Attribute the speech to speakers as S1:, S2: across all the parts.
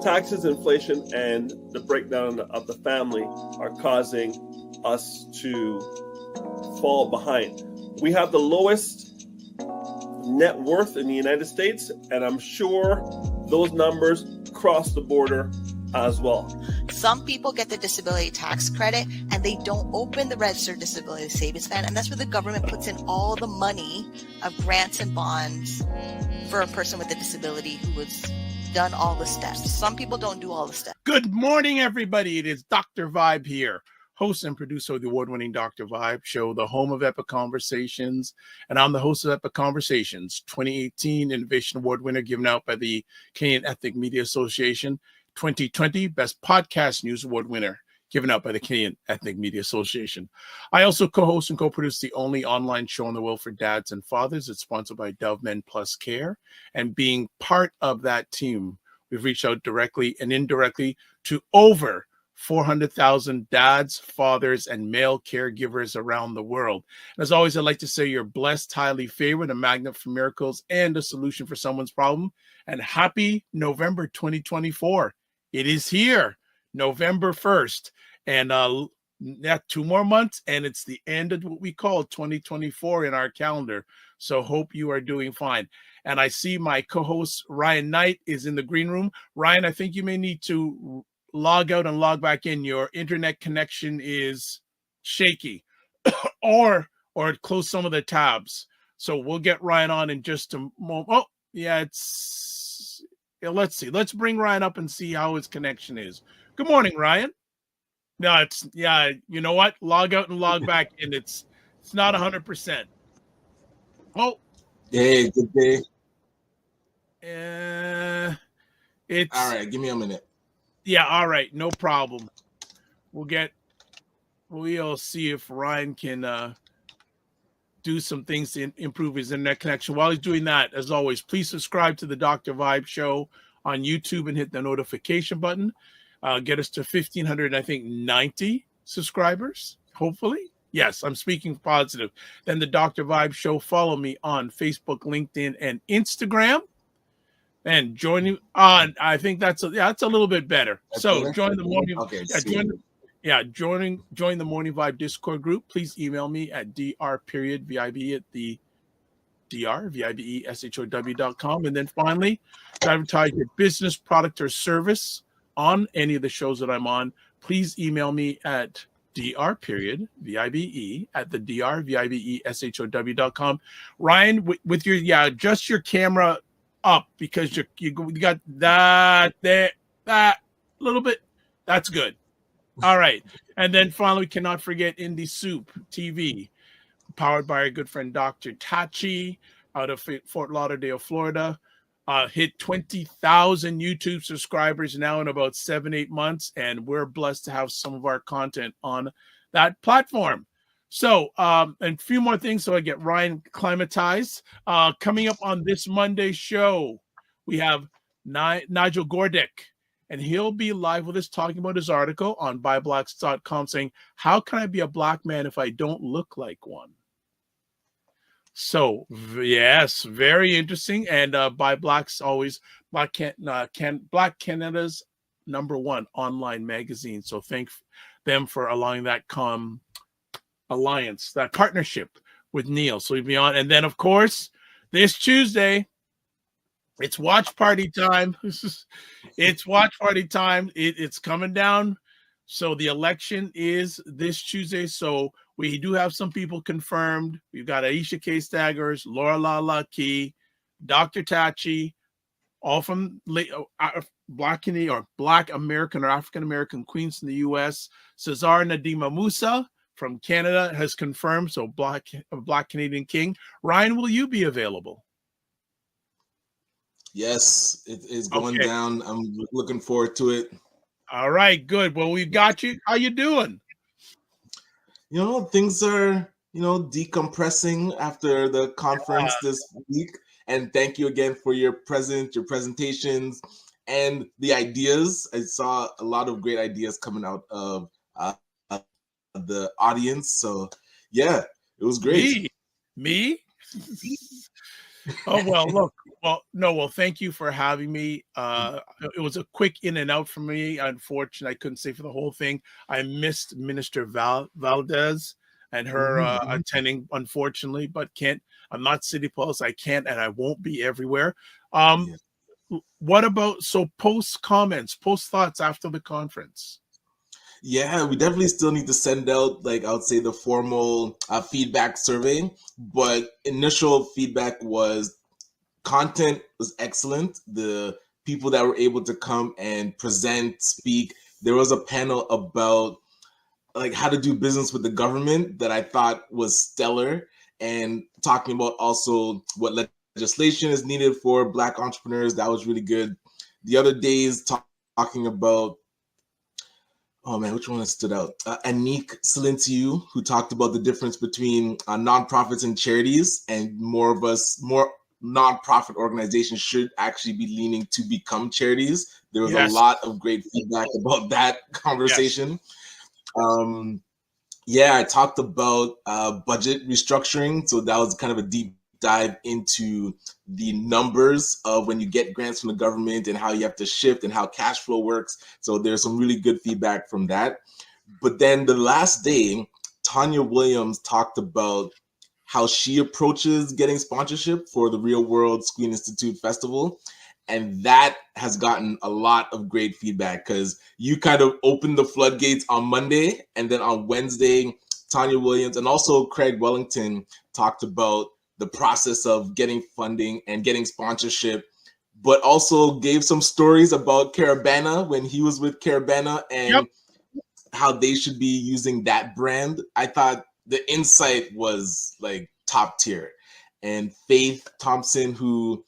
S1: taxes, inflation, and the breakdown of the family are causing us to fall behind. We have the lowest net worth in the United States, and I'm sure those numbers cross the border as well.
S2: Some people get the disability tax credit and they don't open the registered disability savings plan, and that's where the government puts in all the money of grants and bonds for a person with a disability who has done all the steps. Some people don't do all the steps.
S3: Good morning, everybody. It is Dr. Vibe here, host and producer of the award-winning Dr. Vibe show, the home of Epic Conversations. And I'm the host of Epic Conversations, 2018 Innovation Award winner given out by the Canadian Ethnic Media Association, 2020 Best Podcast News Award winner given out by the Canadian Ethnic Media Association. I also co-host and co-produce the only online show in the world for dads and fathers. It's sponsored by Dove Men Plus Care. And being part of that team, we've reached out directly and indirectly to over 400,000 dads, fathers, and male caregivers around the world. And as always, I'd like to say you're blessed, highly favored, a magnet for miracles, and a solution for someone's problem. And happy November 2024. It is here, November 1st. And 2 more months, and it's the end of what we call 2024 in our calendar. So hope you are doing fine. And I see my co-host Ryan Knight is in the green room. Ryan, I think you may need to log out and log back in. Your internet connection is shaky, or close some of the tabs. So we'll get Ryan on in just a moment. Oh, yeah, let's see. Let's bring Ryan up and see how his connection is. Good morning, Ryan. No, you know what? Log out and log back in. It's not 100%. Oh.
S4: Hey, good day.
S3: It's
S4: all right. Give me a minute.
S3: Yeah, all right, no problem. We'll see if Ryan can do some things to improve his internet connection. While he's doing that, as always, please subscribe to the Dr. Vibe show on YouTube and hit the notification button. Get us to 1,590 subscribers, hopefully. Yes, I'm speaking positive. Then the Dr. Vibe show. Follow me on Facebook, LinkedIn, and Instagram. And join you on. I think that's a little bit better. So join the morning.
S4: Okay.
S3: Join the Morning Vibe Discord group. Please email me at dr.vibe at the drvibeshow.com. And then finally, to advertise your business, product, or service on any of the shows that I'm on, please email me at dr.vibe at the drvibeshow.com. Ryan, with your just your camera up, because you got that a little bit. That's good. All right. And then finally, we cannot forget Indie Soup TV, powered by our good friend Dr. Tachi out of Fort Lauderdale, Florida. Hit 20,000 YouTube subscribers now in about 7-8 months, and we're blessed to have some of our content on that platform. So, and a few more things so I get Ryan climatized. Coming up on this Monday show, we have Nigel Gordick, and he'll be live with us talking about his article on BuyBlacks.com saying, how can I be a black man if I don't look like one? So, yes, very interesting. And Buy Blacks, always Black Canada's #1 online magazine. So thank them for allowing that alliance, that partnership with Neil. So we'll be on. And then, of course, this Tuesday, it's watch party time. It's watch party time. It's coming down. So the election is this Tuesday. So we do have some people confirmed. We've got Aisha K. Staggers, Laura Lala Key, Dr. Tachi, all from Black American or African American queens in the U.S. Cesar Nadima Musa from Canada has confirmed. So Black Canadian King. Ryan, will you be available?
S4: Yes, it is going down. I'm looking forward to it.
S3: All right, good. Well, we've got you. How you doing?
S4: Things are, decompressing after the conference this week. And thank you again for your presentations, and the ideas. I saw a lot of great ideas coming out of the audience. So, yeah, it was great.
S3: Me? Oh, well, look. Well, no, well, thank you for having me. It was a quick in and out for me. Unfortunately, I couldn't stay for the whole thing. I missed Minister Valdez and her attending, unfortunately, but can't. I'm not City Pulse. I can't, and I won't be everywhere. What about post comments, post thoughts after the conference?
S4: Yeah, we definitely still need to send out, like, I would say, the formal feedback survey. But initial feedback was content was excellent. The people that were able to come and present, speak. There was a panel about like how to do business with the government that I thought was stellar, and talking about also what legislation is needed for Black entrepreneurs. That was really good. The other days talking about, oh man, which one stood out? Anik Silentiu, who talked about the difference between nonprofits and charities, and more nonprofit organizations should actually be leaning to become charities. There was a lot of great feedback about that conversation. I talked about budget restructuring. So that was kind of a deep dive into the numbers of when you get grants from the government and how you have to shift and how cash flow works. So there's some really good feedback from that. But then the last day, Tanya Williams talked about how she approaches getting sponsorship for the Real World Screen Institute Festival. And that has gotten a lot of great feedback because you kind of opened the floodgates on Monday, and then on Wednesday, Tanya Williams and also Craig Wellington talked about the process of getting funding and getting sponsorship, but also gave some stories about Carabana when he was with Carabana and how they should be using that brand. I thought the insight was like top tier. And Faith Thompson, who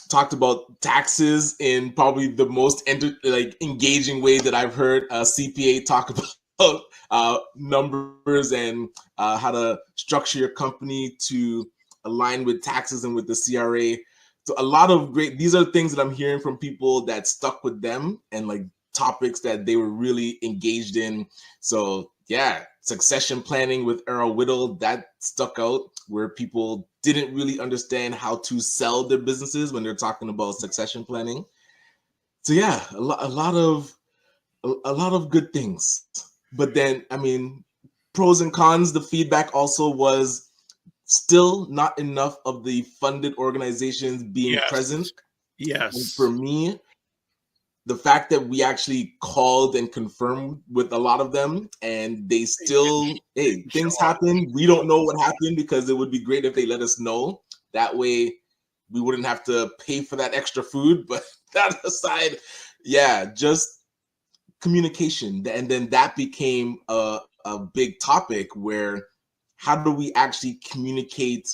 S4: talked about taxes in probably the most engaging way that I've heard a CPA talk about numbers and how to structure your company to align with taxes and with the CRA. So a lot of these are things that I'm hearing from people that stuck with them and like topics that they were really engaged in. So yeah, succession planning with Errol Whittle, that stuck out, where people didn't really understand how to sell their businesses when they're talking about succession planning. So yeah, a lot of good things. But then, I mean, pros and cons, the feedback also was still not enough of the funded organizations being present.
S3: Yes.
S4: And for me, the fact that we actually called and confirmed with a lot of them, and they still, hey, things happen. We don't know what happened, because it would be great if they let us know. That way we wouldn't have to pay for that extra food. But that aside, just communication. And then that became a big topic, where how do we actually communicate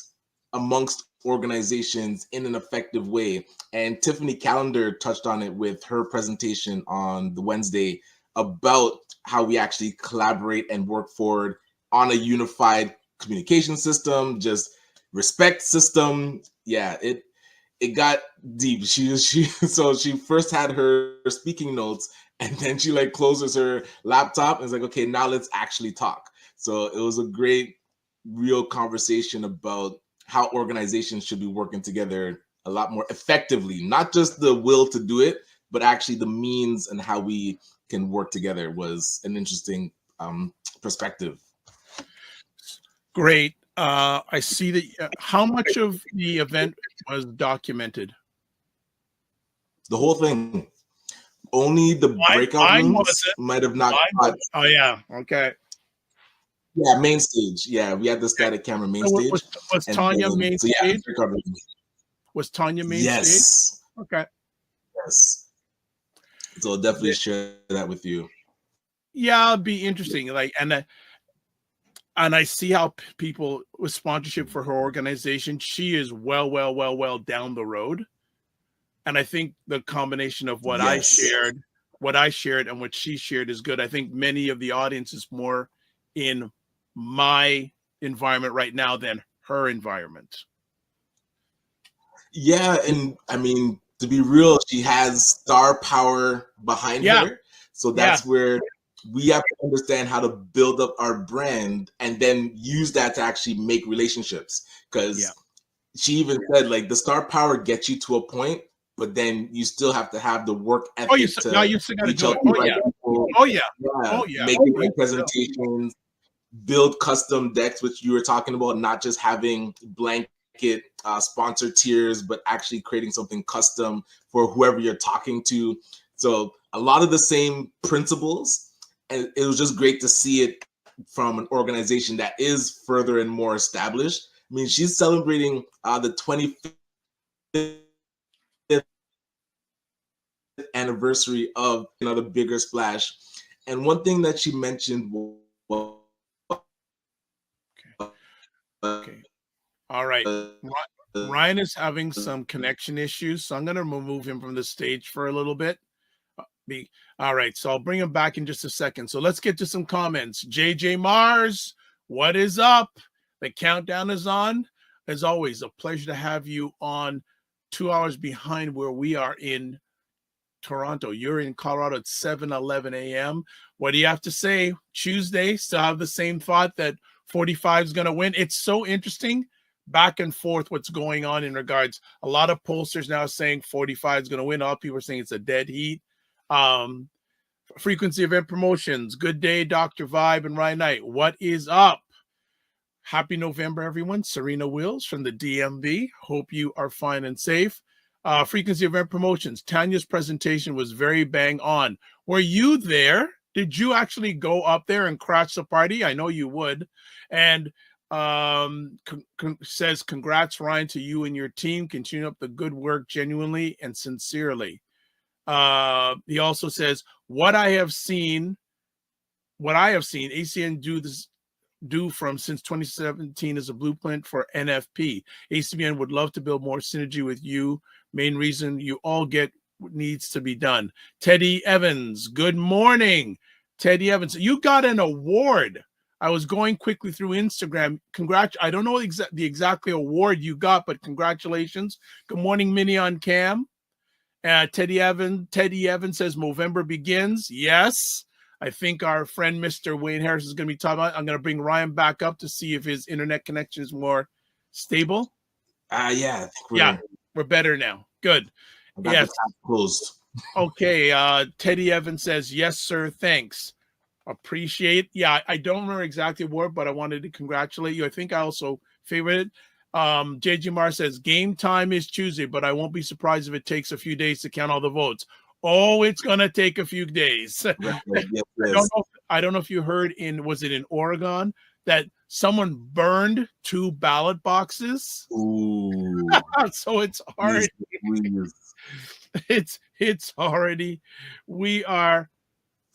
S4: amongst organizations in an effective way? And Tiffany Callender touched on it with her presentation on the Wednesday about how we actually collaborate and work forward on a unified communication system, just respect system. Yeah, it got deep. So she first had her speaking notes, and then she like closes her laptop and is like, okay, now let's actually talk. So it was a great, real conversation about how organizations should be working together a lot more effectively, not just the will to do it, but actually the means and how we can work together. Was an interesting perspective.
S3: Great. I see that. How much of the event was documented?
S4: The whole thing. Only the breakout rooms might have not.
S3: Oh yeah. Okay.
S4: Yeah, main stage. Yeah, we had the static camera main stage.
S3: Was Tanya main stage? Was Tanya main stage?
S4: Yes.
S3: Okay.
S4: Yes. So I'll definitely share that with you.
S3: Yeah, it'll be interesting. Like, and I see how people with sponsorship for her organization, she is well down the road. And I think the combination of what I shared and what she shared is good. I think many of the audience is more in my environment right now than her environment.
S4: Yeah, and I mean, to be real, she has star power behind her. So that's where we have to understand how to build up our brand and then use that to actually make relationships. Because she even said like the star power gets you to a point, but then you still have to have the work ethic
S3: Oh, you still got to
S4: reach
S3: do
S4: out
S3: it.
S4: to
S3: Oh
S4: right
S3: yeah.
S4: people,
S3: Oh yeah. Oh yeah.
S4: make
S3: You
S4: great presentations, build custom decks, which you were talking about, not just having blanket sponsor tiers, but actually creating something custom for whoever you're talking to. So a lot of the same principles, and it was just great to see it from an organization that is further and more established. I mean, she's celebrating the 25th anniversary of another bigger splash. And one thing that she mentioned was
S3: Okay. All right. Ryan is having some connection issues, so I'm going to remove him from the stage for a little bit. All right, so I'll bring him back in just a second. So let's get to some comments. JJ Mars, what is up? The countdown is on. As always, a pleasure to have you on 2 hours behind where we are in Toronto. You're in Colorado at 7:11 a.m. What do you have to say? Tuesday, still have the same thought that 45 is going to win. It's so interesting back and forth what's going on in regards. A lot of pollsters now saying 45 is going to win. All people are saying it's a dead heat. Frequency event promotions. Good day, Dr. Vibe and Ryan Knight. What is up? Happy November, everyone. Serena Wills from the DMV. Hope you are fine and safe. Frequency event promotions. Tanya's presentation was very bang on. Were you there? Did you actually go up there and crash the party? I know you would. And says, congrats, Ryan, to you and your team. Continue up the good work genuinely and sincerely. He also says, what I have seen ACN do from since 2017 is a blueprint for NFP. ACBN would love to build more synergy with you. Main reason you all get what needs to be done. Teddy Evans, good morning. Teddy Evans, you got an award. I was going quickly through Instagram. I don't know the exactly award you got, but congratulations. Good morning, Minnie on cam. Teddy Evans says Movember begins. Yes. I think our friend Mr. Wayne Harris is going to be talking about. I'm going to bring Ryan back up to see if his internet connection is more stable.
S4: Yeah, I think
S3: we're better now. Good. Yes.
S4: Closed.
S3: Okay. Teddy Evans says, yes, sir. Thanks. Appreciate. Yeah, I don't remember exactly what, but I wanted to congratulate you. I think I also favored it. JG Mar says, game time is Tuesday, but I won't be surprised if it takes a few days to count all the votes. Oh, it's going to take a few days. Yes. I don't know if you heard was it in Oregon that someone burned 2 ballot boxes?
S4: Ooh.
S3: So it's already, it's already,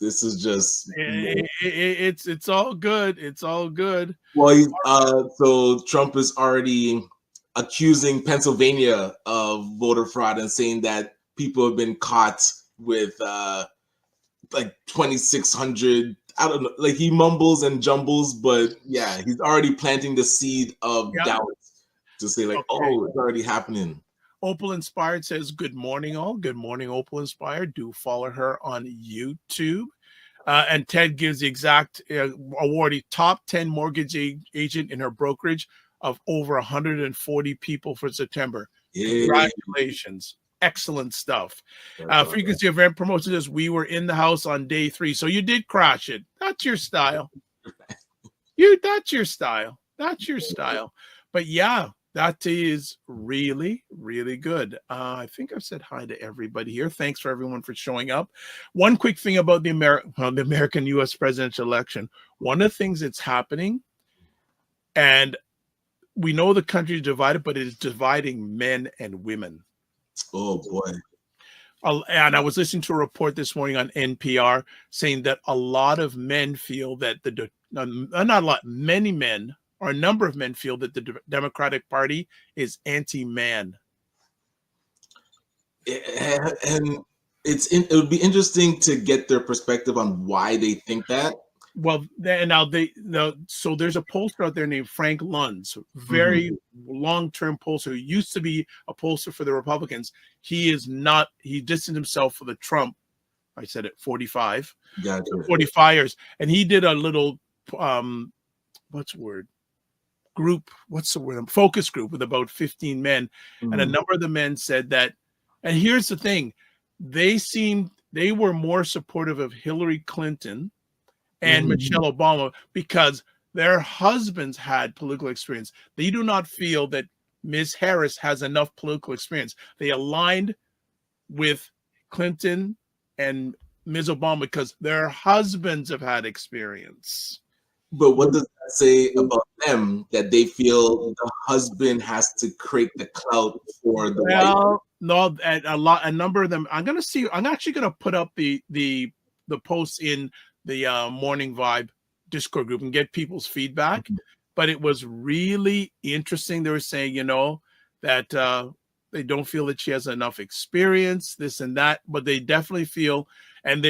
S3: this is just it's all good. It's all good.
S4: Well, so Trump is already accusing Pennsylvania of voter fraud and saying that people have been caught with like 2,600. I don't know, like he mumbles and jumbles, but yeah, he's already planting the seed of doubt to say like, oh, it's already happening.
S3: Opal Inspired says, good morning, all. Good morning, Opal Inspired. Do follow her on YouTube. And Ted gives the exact awardee top 10 mortgage agent in her brokerage of over 140 people for September. Yeah. Congratulations. Excellent stuff. Frequency event promotion says, we were in the house on day 3. So you did crash it. That's your style. That's your style. That's your style. But yeah, that is really, really good. I think I've said hi to everybody here. Thanks for everyone for showing up. One quick thing about the American U.S. presidential election. One of the things that's happening, and we know the country is divided, but it is dividing men and women.
S4: Oh, boy.
S3: And I was listening to a report this morning on NPR saying that a lot of men feel that not a lot, many men, or a number of men feel that the Democratic Party is anti-man.
S4: And it would be interesting to get their perspective on why they think that.
S3: Well, so there's a pollster out there named Frank Luntz, very long-term pollster who used to be a pollster for the Republicans. He distanced himself for the Trump. I said it, 45 years. And he did a little, what's the word? group, what's the word? Focus group with about 15 men. And a number of the men said that, and here's the thing, they were more supportive of Hillary Clinton and Michelle Obama because their husbands had political experience. They do not feel that Ms. Harris has enough political experience. They aligned with Clinton and Ms. Obama because their husbands have had experience.
S4: But what does that say about them that they feel the husband has to create the clout for the wife?
S3: No, a number of them. I'm actually gonna put up the posts in the Morning Vibe Discord group and get people's feedback. But it was really interesting. They were saying, that they don't feel that she has enough experience, this and that, but they definitely feel, and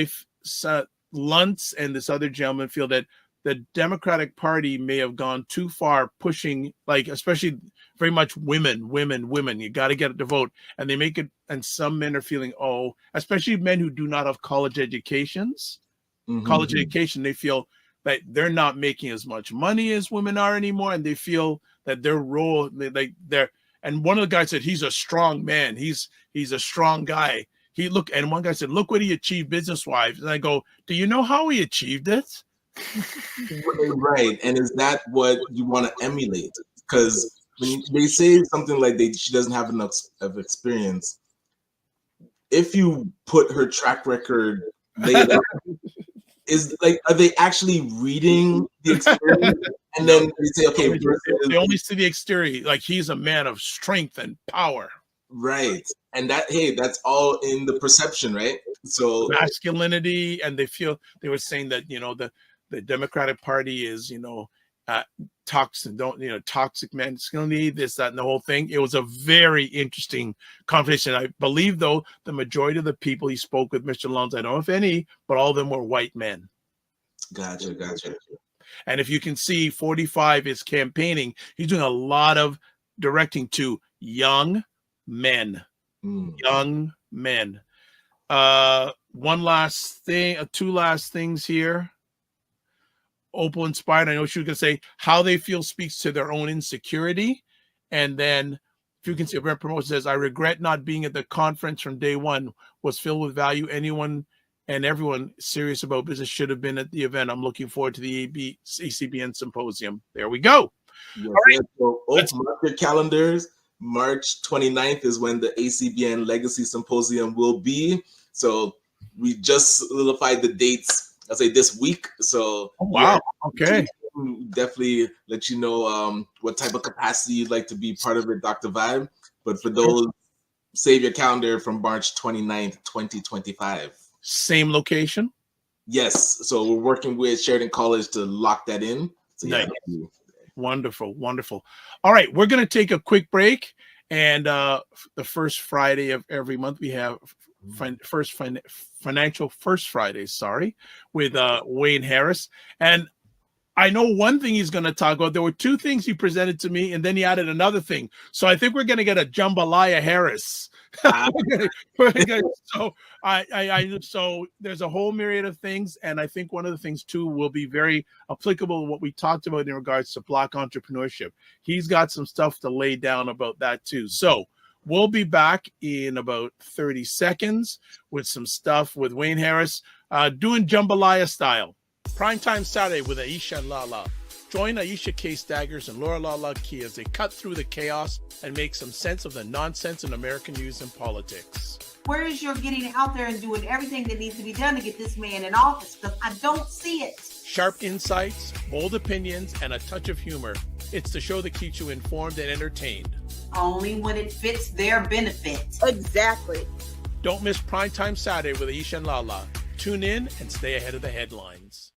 S3: Luntz and this other gentleman feel that the Democratic Party may have gone too far pushing, like, especially very much women. You got to get it to vote. And they make it, and some men are feeling, especially men who do not have college educations, they feel that they're not making as much money as women are anymore. And they feel that their role, and one of the guys said, he's a strong man. He's a strong guy. And one guy said, look what he achieved business-wise. And I go, do you know how he achieved it?
S4: Right. And is that what you want to emulate? Because when they say something like she doesn't have enough of experience, if you put her track record laid out, are they actually reading the experience? And then they say, okay,
S3: they only see the exterior, like he's a man of strength and power.
S4: Right. And that's all in the perception, right? So
S3: masculinity, and they were saying that, the Democratic Party is, toxic masculinity, this, that, and the whole thing. It was a very interesting conversation. I believe, though, the majority of the people he spoke with, Mr. Luntz, I don't know if any, but all of them were white men.
S4: Gotcha.
S3: And if you can see, 45 is campaigning. He's doing a lot of directing to young men. Young men. One last thing, two last things here. Opal inspired. I know she was going to say how they feel speaks to their own insecurity. And then if you can see, Brent Promotion says, I regret not being at the conference from day one, was filled with value. Anyone and everyone serious about business should have been at the event. I'm looking forward to the ACBN symposium. There we go.
S4: Yes, all right. So mark your calendars. March 29th is when the ACBN Legacy Symposium will be. So we just solidified the dates, I'll say this week. So
S3: okay.
S4: Definitely let you know what type of capacity you'd like to be part of it, Dr. Vibe. But for those, save your calendar from March 29th, 2025.
S3: Same location?
S4: Yes. So we're working with Sheridan College to lock that in. So
S3: nice. Wonderful. All right, we're going to take a quick break. And the first Friday of every month, we have Financial First Fridays, with Wayne Harris. And I know one thing he's going to talk about. There were two things he presented to me, and then he added another thing. So I think we're going to get a jambalaya Harris. So there's a whole myriad of things, and I think one of the things too will be very applicable to what we talked about in regards to Black entrepreneurship. He's got some stuff to lay down about that too. So we'll be back in about 30 seconds with some stuff with Wayne Harris, doing jambalaya style. Primetime Saturday with Aisha and Lala. Join Aisha K. Staggers and Laura Lala Key as they cut through the chaos and make some sense of the nonsense in American news and politics.
S5: Where is your getting out there and doing everything that needs to be done to get this man in office? Because I don't see it.
S3: Sharp insights, bold opinions, and a touch of humor. It's the show that keeps you informed and entertained.
S5: Only when it fits their benefit.
S6: Exactly.
S3: Don't miss Primetime Saturday with Aisha and Lala. Tune in and stay ahead of the headlines.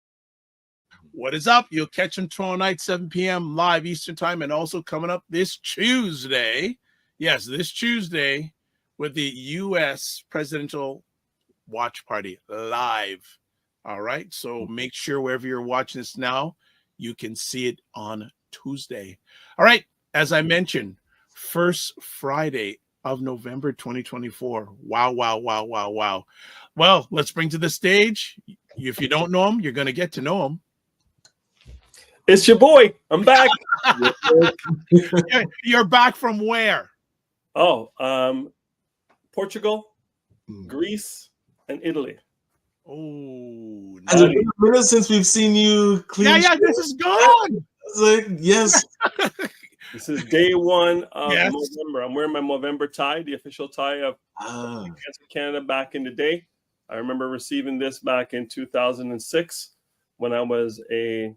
S3: What is up? You'll catch them tomorrow night, 7 p.m. live Eastern time, and also coming up this Tuesday. Yes, this Tuesday with the U.S. Presidential Watch Party live. All right. So make sure wherever you're watching this now, you can see it on Tuesday. All right. As I mentioned, first Friday of November 2024. Wow. Well, let's bring to the stage. If you don't know him, you're going to get to know him.
S1: It's your boy. I'm back.
S3: You're back from where?
S1: Oh, Portugal,
S4: Mm.
S1: Greece, and Italy.
S3: Oh,
S4: Has it
S3: nice.
S4: been a minute since we've seen you clean?
S3: Yeah, this is good.
S4: It's like, yes.
S1: This is day one of
S3: Yes.
S1: November. I'm wearing my Movember tie, the official tie of
S4: Ah,
S1: Cancer Canada back in the day. I remember receiving this back in 2006 when I was a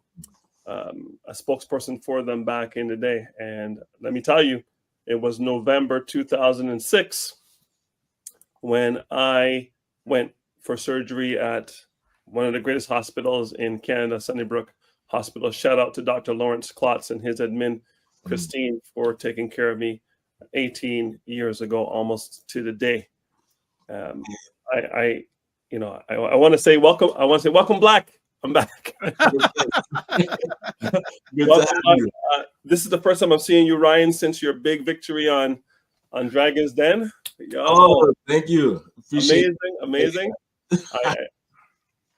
S1: spokesperson for them back in the day. And let me tell you, it was November 2006 when I went for surgery at one of the greatest hospitals in Canada, Sunnybrook Hospital. Shout out to Dr. Lawrence Klotz and his admin, Christine, for taking care of me 18 years ago, almost to the day. I want to say welcome. I want to say welcome, Black. I'm back.
S4: good
S1: Welcome
S4: to have
S1: back.
S4: you.
S1: This is the first time I'm seeing you, Ryan, since your big victory on Dragon's Den. Yo,
S4: Oh, thank you. Appreciate
S1: amazing.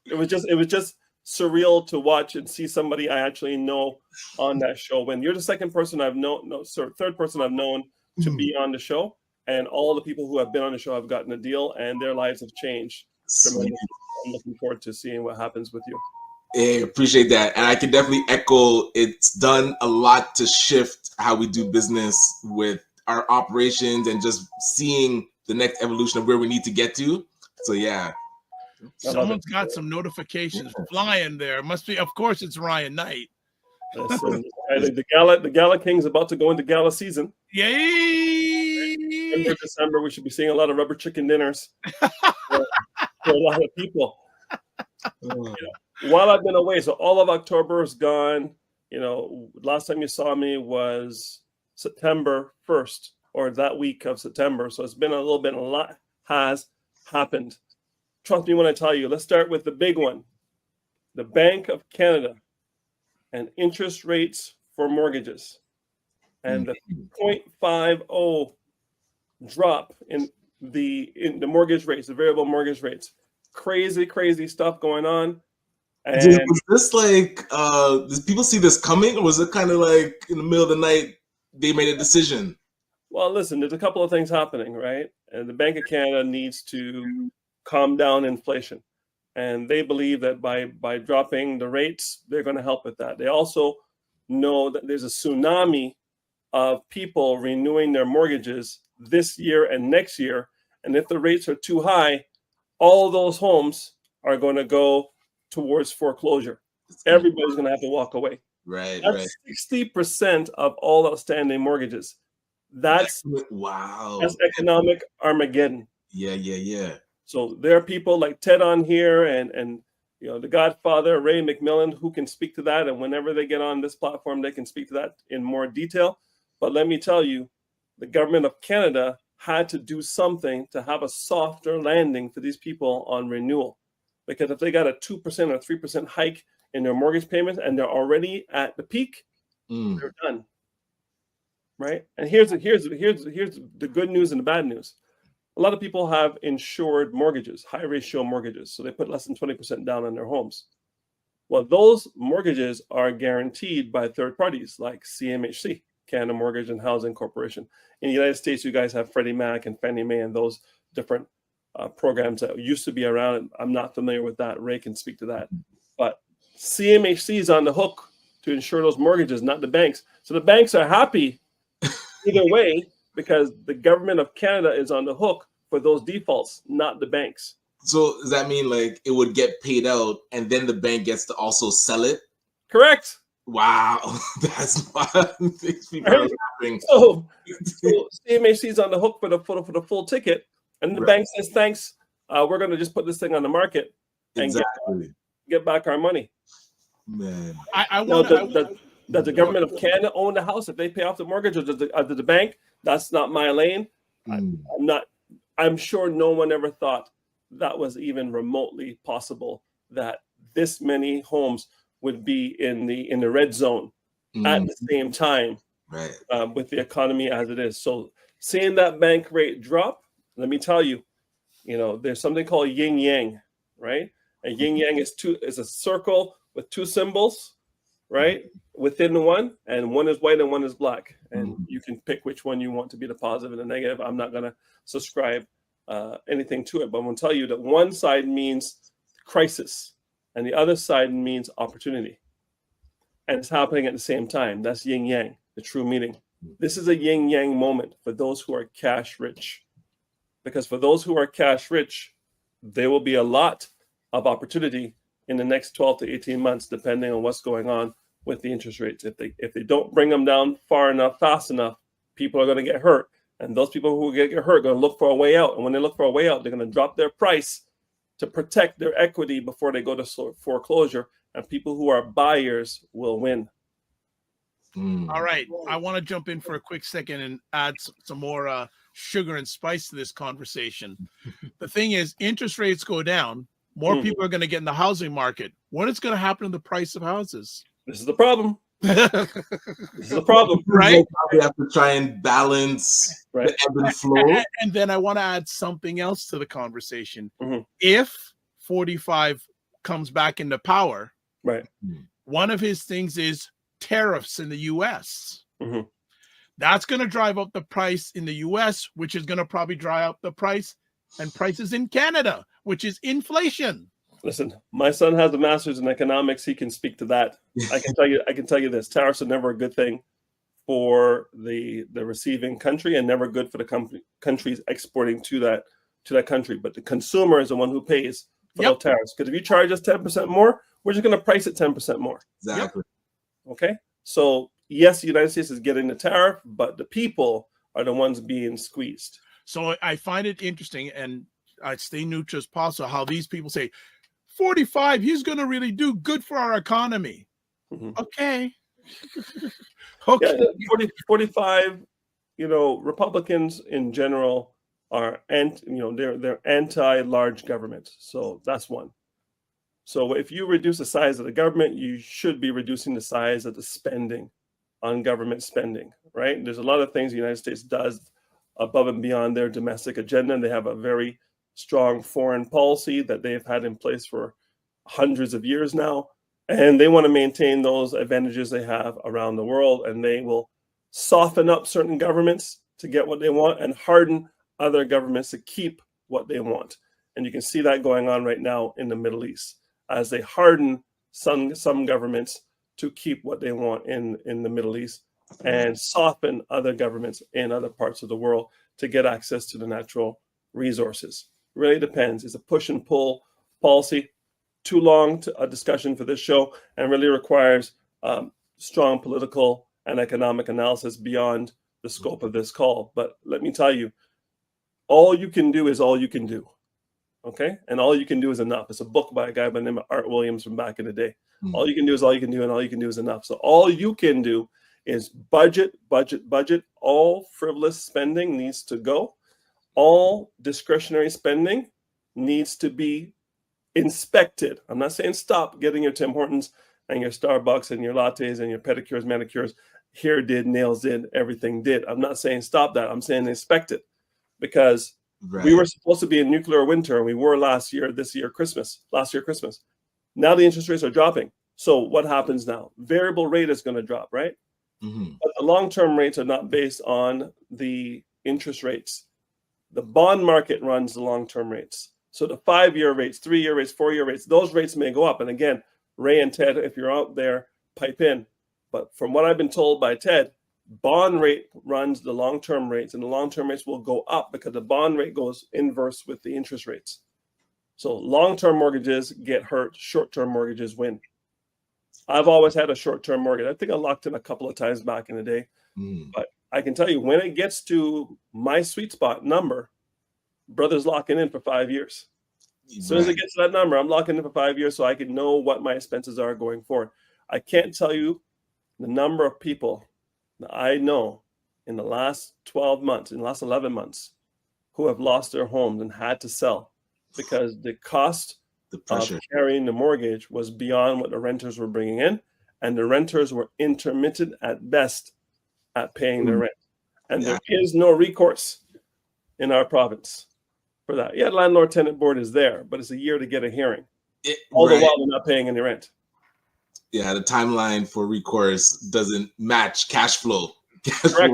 S1: It was just surreal to watch and see somebody I actually know on that show. When you're the second person I've known, third person I've known to be on the show, and all the people who have been on the show have gotten a deal, and their lives have changed tremendously. I'm looking forward to seeing what happens with you.
S4: Yeah, appreciate that. And I can definitely echo, it's done a lot to shift how we do business with our operations and just seeing the next evolution of where we need to get to. So yeah.
S3: Someone's got some notifications flying there. Must be, of course, it's Ryan Knight.
S1: Listen, the Gala King's about to go into gala season.
S3: Yay!
S1: November, December, we should be seeing a lot of rubber chicken dinners for a lot of people. While I've been away, so all of October is gone. Last time you saw me was September 1st, or that week of September. So it's been a lot has happened. Trust me when I tell you. Let's start with the big one. The Bank of Canada and interest rates for mortgages. And the 0.50 drop in the mortgage rates, the variable mortgage rates. Crazy stuff going on. And
S4: Was this like, did people see this coming, or was it kind of like in the middle of the night they made a decision?
S1: well, listen, there's a couple of things happening, right? And the Bank of Canada needs to calm down inflation. And they believe that by dropping the rates, they're going to help with that. They also know that there's a tsunami of people renewing their mortgages this year and next year. And if the rates are too high, all those homes are going to go towards foreclosure. Everybody's going to have to walk away.
S4: Right.
S1: That's 60% of all outstanding mortgages. That's
S4: Wow.
S1: That's economic Armageddon.
S4: Yeah.
S1: So there are people like Ted on here and the Godfather, Ray McMillan, who can speak to that. And whenever they get on this platform, they can speak to that in more detail. But let me tell you, the government of Canada had to do something to have a softer landing for these people on renewal. Because if they got a 2% or 3% hike in their mortgage payments and they're already at the peak, they're done. Right? And here's the good news and the bad news. A lot of people have insured mortgages, high ratio mortgages. So they put less than 20% down on their homes. Well, those mortgages are guaranteed by third parties like CMHC, Canada Mortgage and Housing Corporation. In the United States, you guys have Freddie Mac and Fannie Mae and those different programs that used to be around. I'm not familiar with that. Ray can speak to that. But CMHC is on the hook to insure those mortgages, not the banks. So the banks are happy either way because the government of Canada is on the hook for those defaults, not the banks.
S4: So does that mean like it would get paid out and then the bank gets to also sell it?
S1: Correct.
S4: Wow, that's why these people are laughing.
S1: So CMHC is on the hook for the full ticket, and the bank says, "Thanks, we're going to just put this thing on the market and get back our money."
S4: Man,
S1: Does the government of Canada own the house if they pay off the mortgage, or does the bank? That's not my lane. I'm sure no one ever thought that was even remotely possible that this many homes would be in the red zone at the same time,
S4: right?
S1: With the economy as it is. So seeing that bank rate drop, let me tell you, there's something called yin yang, right? And yin yang is a circle with two symbols. right? Within the one, and one is white and one is black. And
S4: Mhm.
S1: you can pick which one you want to be the positive and the negative. I'm not going to subscribe anything to it, but I'm going to tell you that one side means crisis and the other side means opportunity. And it's happening at the same time. That's yin yang, the true meaning. This is a yin yang moment for those who are cash rich. Because for those who are cash rich, there will be a lot of opportunity in the next 12 to 18 months, depending on what's going on with the interest rates. If they don't bring them down far enough, fast enough, people are going to get hurt. And those people who get hurt are going to look for a way out. And when they look for a way out, they're going to drop their price to protect their equity before they go to foreclosure. And people who are buyers will win.
S3: All right. I want to jump in for a quick second and add some more sugar and spice to this conversation. The thing is, interest rates go down. More people are going to get in the housing market. What is going to happen to the price of houses?
S1: This is the problem. This is the problem.
S3: Right?
S4: We have to try and balance
S1: Right.
S4: the ebb and flow.
S3: And then I want to add something else to the conversation.
S1: Mhm.
S3: If 45 comes back into power,
S1: Right.
S3: one of his things is tariffs in the U.S.
S1: Mhm.
S3: That's going to drive up the price in the U.S., which is going to probably drive up the price and prices in Canada, which is inflation.
S1: Listen, my son has a master's in economics. He can speak to that. I can tell you this: tariffs are never a good thing for the receiving country, and never good for the countries exporting to that country. But the consumer is the one who pays for those tariffs. Because if you charge us 10% more, we're just going to price it 10% more.
S4: Exactly.
S1: Okay. So yes, the United States is getting the tariff, but the people are the ones being squeezed.
S3: So I find it interesting, and I stay neutral as possible, how these people say, 45, he's going to really do good for our economy.
S1: Mhm.
S3: Okay. Okay.
S1: Yeah, 45, Republicans in general are, they're anti-large government. So that's one. So if you reduce the size of the government, you should be reducing the size of the spending on government spending, right? There's a lot of things the United States does above and beyond their domestic agenda. They have a very strong foreign policy that they've had in place for hundreds of years now. And they want to maintain those advantages they have around the world. And they will soften up certain governments to get what they want and harden other governments to keep what they want. And you can see that going on right now in the Middle East, as they harden some governments to keep what they want in the Middle East and soften other governments in other parts of the world to get access to the natural resources. Really depends. It's a push and pull policy. Too long a discussion for this show, and really requires strong political and economic analysis beyond the scope of this call. But let me tell you, all you can do is all you can do. Okay? And all you can do is enough. It's a book by a guy by the name of Art Williams from back in the day. All you can do is all you can do, and all you can do is enough. So all you can do is budget. All frivolous spending needs to go. All discretionary spending needs to be inspected. I'm not saying stop getting your Tim Hortons and your Starbucks and your lattes and your pedicures, manicures. Hair did, nails did, everything did. I'm not saying stop that. I'm saying inspect it, because we were supposed to be in nuclear winter, and we were last year Christmas. Now the interest rates are dropping. So what happens now? Variable rate is going to drop, right?
S4: Mm-hmm.
S1: But the long-term rates are not based on the interest rates. The bond market runs the long-term rates. So the 5-year rates, 3-year rates, 4-year rates, those rates may go up. And again, Ray and Ted, if you're out there, pipe in. But from what I've been told by Ted, bond rate runs the long-term rates, and the long-term rates will go up because the bond rate goes inverse with the interest rates. So long-term mortgages get hurt, short-term mortgages win. I've always had a short-term mortgage. I think I locked in a couple of times back in the day. But I can tell you, when it gets to my sweet spot number, brother's locking in for 5 years. As soon as it gets to that number, I'm locking in for 5 years so I can know what my expenses are going forward. I can't tell you the number of people that I know in the last 12 months, in the last 11 months, who have lost their homes and had to sell because the cost of carrying the mortgage was beyond what the renters were bringing in, and the renters were intermittent at best at paying their rent. And there is no recourse in our province for that. Yeah, landlord-tenant board is there, but it's a year to get a hearing. All the while they're not paying any rent.
S4: Yeah, the timeline for recourse doesn't match cash flow.
S1: Correct.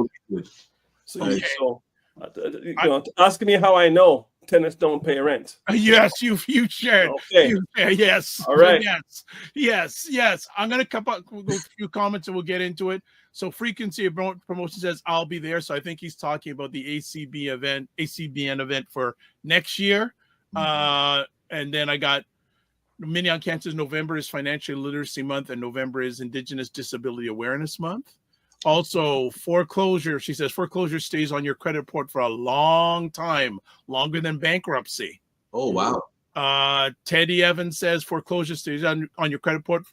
S1: So,
S3: Okay.
S1: asking me how I know tenants don't pay rent.
S3: Yes, you shared.
S1: Okay.
S3: Yes.
S1: All right.
S3: Yes. I'm gonna come up with a few comments and we'll get into it. So Frequency of Promotion says I'll be there. So I think he's talking about the ACBN event for next year. And then I got Mignon Camp says November is Financial Literacy Month and November is Indigenous Disability Awareness Month. Also, foreclosure. She says foreclosure stays on your credit report for a long time, longer than bankruptcy.
S4: Oh, wow.
S3: Teddy Evans says foreclosure stays on your credit report.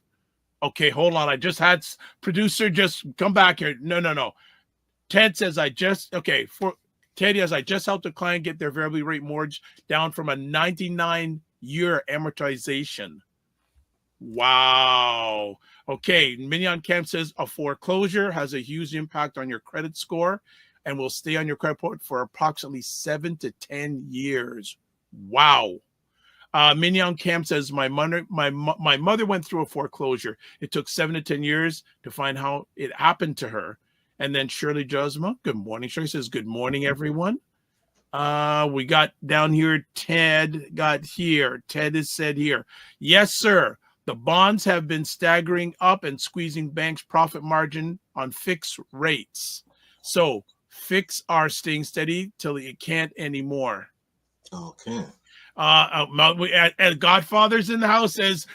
S3: Okay, hold on. I just had producer just come back here. No. Ted says Teddy says I just helped a client get their variable rate mortgage down from a 99-year amortization. Wow. Okay, Mignon Camp says a foreclosure has a huge impact on your credit score and will stay on your credit report for approximately 7 to 10 years. Wow. Mignon Camp says my mother went through a foreclosure. It took 7 to 10 years to find how it happened to her. And then Shirley Josma, good morning. Shirley says, good morning, everyone. We got down here, Ted has said here, yes, sir. The bonds have been staggering up and squeezing banks' profit margin on fixed rates. So fix are staying steady till it can't anymore.
S4: Okay.
S3: Godfather's in the house, as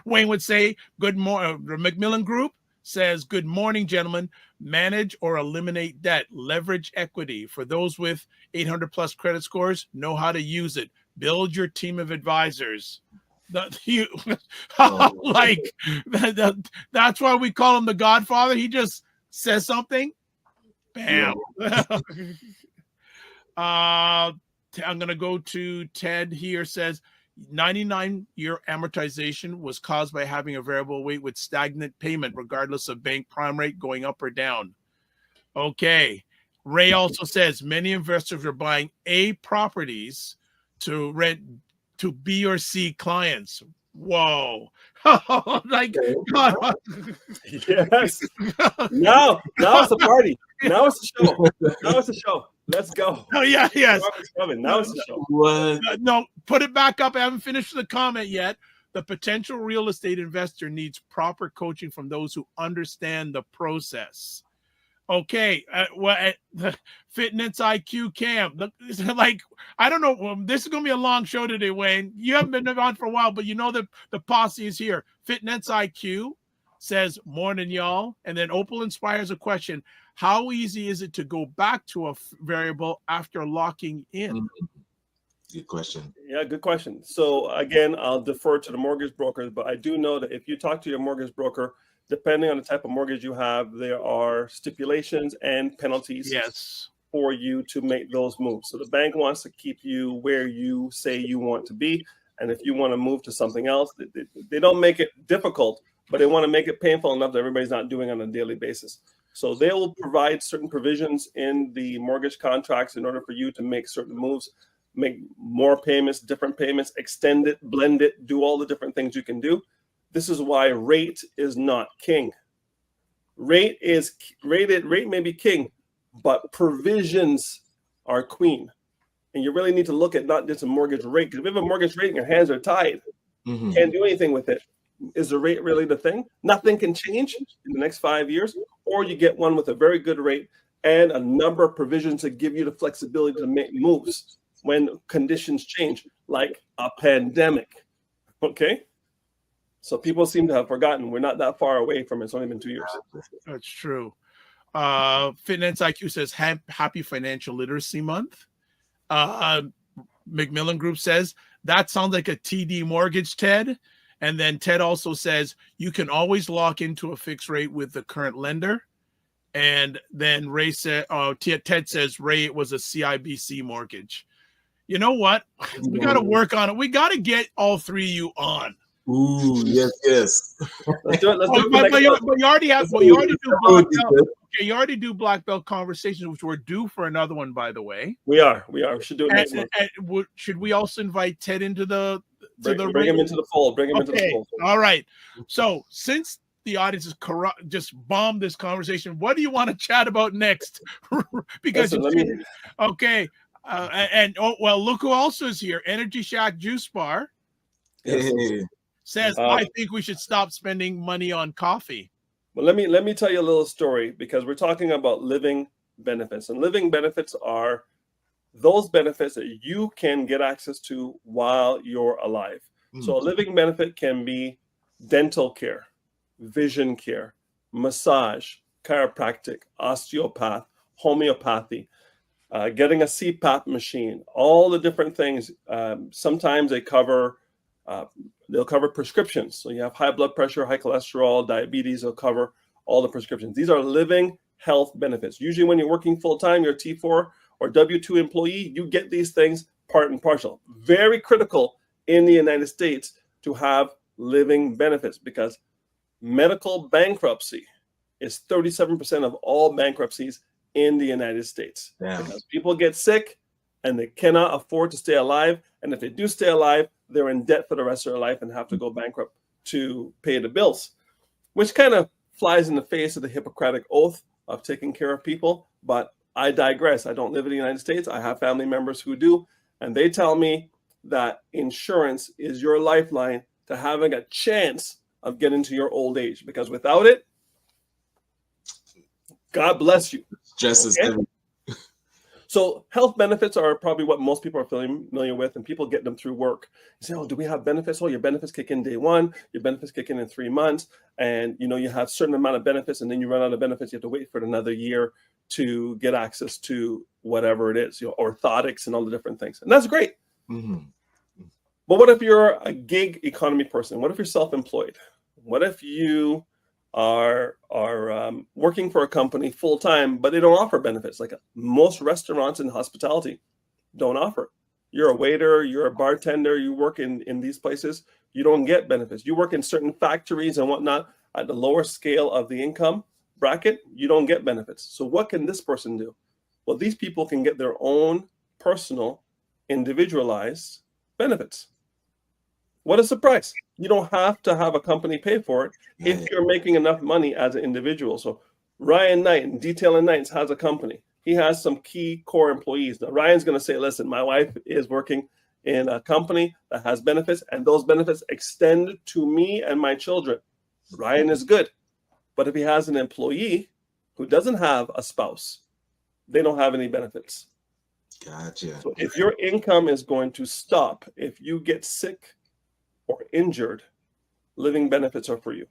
S3: Wayne would say. Good morning. Macmillan Group says, good morning, gentlemen. Manage or eliminate debt. Leverage equity. For those with 800 plus credit scores, know how to use it. Build your team of advisors. That's why we call him the Godfather. He just says something, bam. I'm gonna go to Ted here. Says 99-year amortization was caused by having a variable rate with stagnant payment regardless of bank prime rate going up or down. Okay. Ray also says many investors are buying A properties to rent to B or C clients. Whoa. Like, God.
S1: Yes. Now it's a party. Now it's a show. Let's go.
S3: Oh, yeah, yes.
S1: Now it's a show.
S4: What?
S3: No, put it back up. I haven't finished the comment yet. The potential real estate investor needs proper coaching from those who understand the process. Okay, Fitness IQ Camp. Like, I don't know. This is going to be a long show today, Wayne. You haven't been on for a while, but you know that the posse is here. Fitness IQ says, morning, y'all. And then Opal inspires a question. How easy is it to go back to a variable after locking in?
S4: Good question.
S1: Yeah, good question. So again, I'll defer to the mortgage brokers, but I do know that if you talk to your mortgage broker, depending on the type of mortgage you have, there are stipulations and penalties for you to make those moves. So the bank wants to keep you where you say you want to be. And if you want to move to something else, they don't make it difficult, but they want to make it painful enough that everybody's not doing it on a daily basis. So they will provide certain provisions in the mortgage contracts in order for you to make certain moves, make more payments, different payments, extend it, blend it, do all the different things you can do. This is why rate is not king. Rate may be king, but provisions are queen. And you really need to look at not just a mortgage rate, because if you have a mortgage rate and your hands are tied, can't do anything with it. Is the rate really the thing? Nothing can change in the next 5 years, or you get one with a very good rate and a number of provisions that give you the flexibility to make moves when conditions change, like a pandemic. Okay? So people seem to have forgotten we're not that far away from it. It's only been 2 years.
S3: That's true. Fitness IQ says happy Financial Literacy Month. Macmillan Group says that sounds like a TD mortgage, Ted. And then Ted also says you can always lock into a fixed rate with the current lender. And then Ray said, Ted says Ray, it was a CIBC mortgage. You know what? We got to work on it. We got to get all three of you on.
S4: Ooh, yes.
S1: Let's do it.
S3: But you already have. Well, you already do black belt. Okay, you already do black belt conversations, which we're due for another one, by the way.
S1: We are. We should do it next month.
S3: Should we also invite Ted into the
S1: Bring him into the fold. Bring him into the
S3: Okay.
S1: fold.
S3: All right. So since the audience is corrupt, just bombed this conversation, what do you want to chat about next? Because
S1: Listen,
S3: okay. Look who also is here. Energy Shack Juice Bar says, I think we should stop spending money on coffee.
S1: Well, let me tell you a little story, because we're talking about living benefits, and living benefits are those benefits that you can get access to while you're alive. So a living benefit can be dental care, vision care, massage, chiropractic, osteopath, homeopathy, getting a CPAP machine, all the different things. Sometimes they'll cover prescriptions. So you have high blood pressure, high cholesterol, diabetes, they'll cover all the prescriptions. These are living health benefits. Usually when you're working full-time, you're a T4 or W-2 employee, you get these things part and parcel. Very critical in the United States to have living benefits, because medical bankruptcy is 37% of all bankruptcies in the United States. Because people get sick and they cannot afford to stay alive. And if they do stay alive, they're in debt for the rest of their life and have to go bankrupt to pay the bills, which kind of flies in the face of the Hippocratic Oath of taking care of people. But I digress. I don't live in the United States. I have family members who do, and they tell me that insurance is your lifeline to having a chance of getting to your old age, because without it, God bless you. So health benefits are probably what most people are familiar with, and people get them through work. You say, oh, do we have benefits? Oh, your benefits kick in day one, your benefits kick in 3 months, and you have a certain amount of benefits, and then you run out of benefits, you have to wait for another year to get access to whatever it is, orthotics and all the different things. And that's great. But what if you're a gig economy person? What if you're self-employed? What if you are working for a company full time, but they don't offer benefits? Like most restaurants and hospitality don't offer. You're a waiter, you're a bartender, you work in these places, you don't get benefits. You work in certain factories and whatnot at the lower scale of the income bracket, you don't get benefits. So what can this person do? Well, these people can get their own personal, individualized benefits. What a surprise. You don't have to have a company pay for it if you're making enough money as an individual. So Ryan Knight and Detail and Knights has a company. He has some key core employees. Now Ryan's going to say, listen, my wife is working in a company that has benefits, and those benefits extend to me and my children. Ryan is good. But if he has an employee who doesn't have a spouse, they don't have any benefits.
S4: Gotcha.
S1: So if your income is going to stop, if you get sick or injured, living benefits are for you.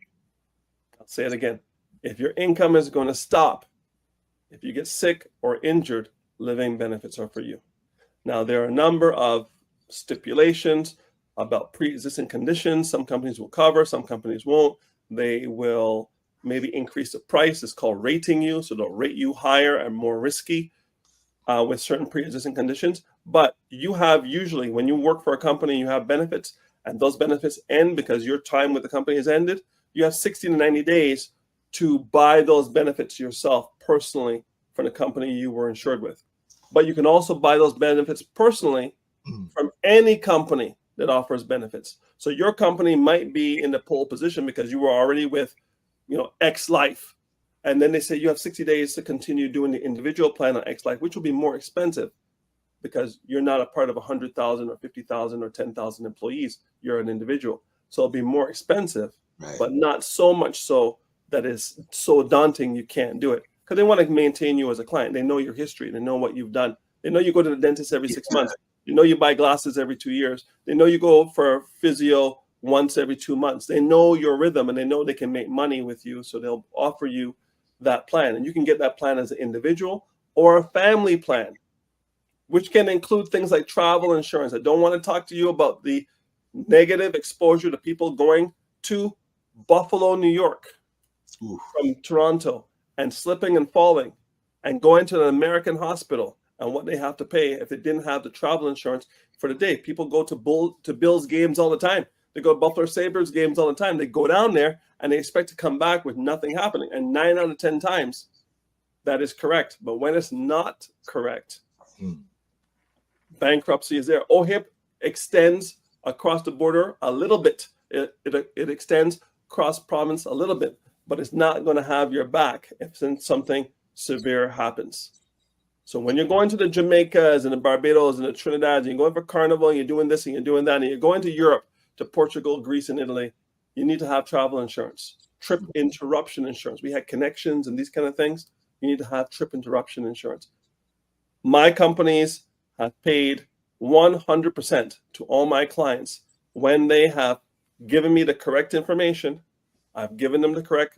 S1: I'll say it again. If your income is going to stop, if you get sick or injured, living benefits are for you. Now, there are a number of stipulations about pre-existing conditions. Some companies will cover, some companies won't. They will maybe increase the price. It's called rating you. So they'll rate you higher and more risky with certain pre-existing conditions. But you have usually, when you work for a company, you have benefits, and those benefits end because your time with the company has ended. You have 60 to 90 days to buy those benefits yourself personally from the company you were insured with. But you can also buy those benefits personally from any company that offers benefits. So your company might be in the pole position because you were already with, X Life. And then they say you have 60 days to continue doing the individual plan on X Life, which will be more expensive because you're not a part of 100,000 or 50,000 or 10,000 employees. You're an individual. So it'll be more expensive, but not so much so that it's so daunting you can't do it. Because they want to maintain you as a client. They know your history. They know what you've done. They know you go to the dentist every 6 months. They know you buy glasses every 2 years. They know you go for physio once every 2 months. They know your rhythm, and they know they can make money with you. So they'll offer you that plan. And you can get that plan as an individual or a family plan, which can include things like travel insurance. I don't want to talk to you about the negative exposure to people going to Buffalo, New York from Toronto and slipping and falling and going to an American hospital and what they have to pay if they didn't have the travel insurance for the day. People go to Bills games all the time. They go to Buffalo Sabres games all the time. They go down there and they expect to come back with nothing happening. And 9 out of 10 times, that is correct. But when it's not correct, bankruptcy is there. OHIP extends across the border a little bit. It extends cross province a little bit, but it's not going to have your back if something severe happens. So when you're going to the Jamaicas and the Barbados and the Trinidad, and you're going for Carnival, and you're doing this and you're doing that, and you're going to Europe, to Portugal, Greece, and Italy, you need to have travel insurance, trip interruption insurance. We had connections and these kind of things. You need to have trip interruption insurance. My companies have paid 100% to all my clients when they have given me the correct information. I've given them the correct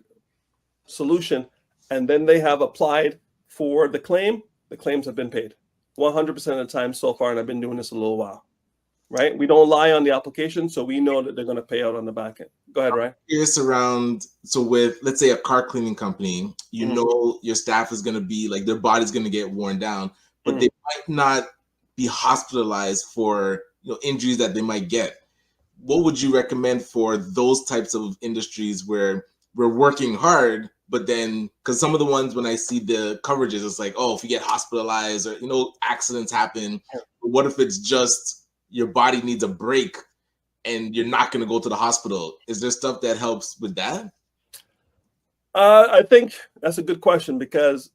S1: solution, and then they have applied for the claim. The claims have been paid 100% of the time so far, and I've been doing this a little while. Right? We don't lie on the application, so we know that they're going to pay out on the back end. Go ahead, Ryan.
S4: Curious around, so with, let's say, a car cleaning company, you know your staff is going to be like, their body's going to get worn down, but they might not be hospitalized for injuries that they might get. What would you recommend for those types of industries where we're working hard, but then, because some of the ones when I see the coverages, it's like, oh, if you get hospitalized or, accidents happen, what if it's just your body needs a break and you're not going to go to the hospital? Is there stuff that helps with that?
S1: I think that's a good question, because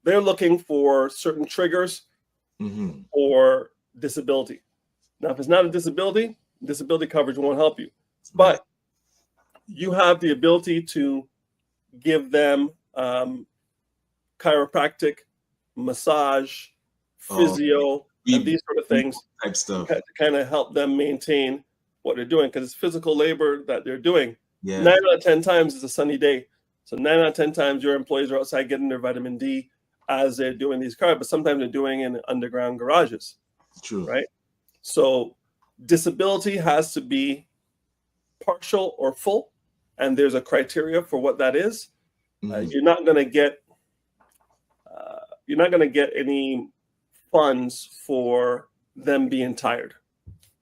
S1: they're looking for certain triggers for disability. Now, if it's not a disability, disability coverage won't help you. But you have the ability to give them chiropractic, massage, physio, and these sort of things
S4: type stuff
S1: to kind of help them maintain what they're doing, because it's physical labor that they're doing. 9 out of 10 times it's a sunny day. So 9 out of 10 times your employees are outside getting their vitamin D as they're doing these cars, but sometimes they're doing it in underground garages.
S4: True.
S1: Right? So disability has to be partial or full, and there's a criteria for what that is. You're not going to get any funds for them being tired.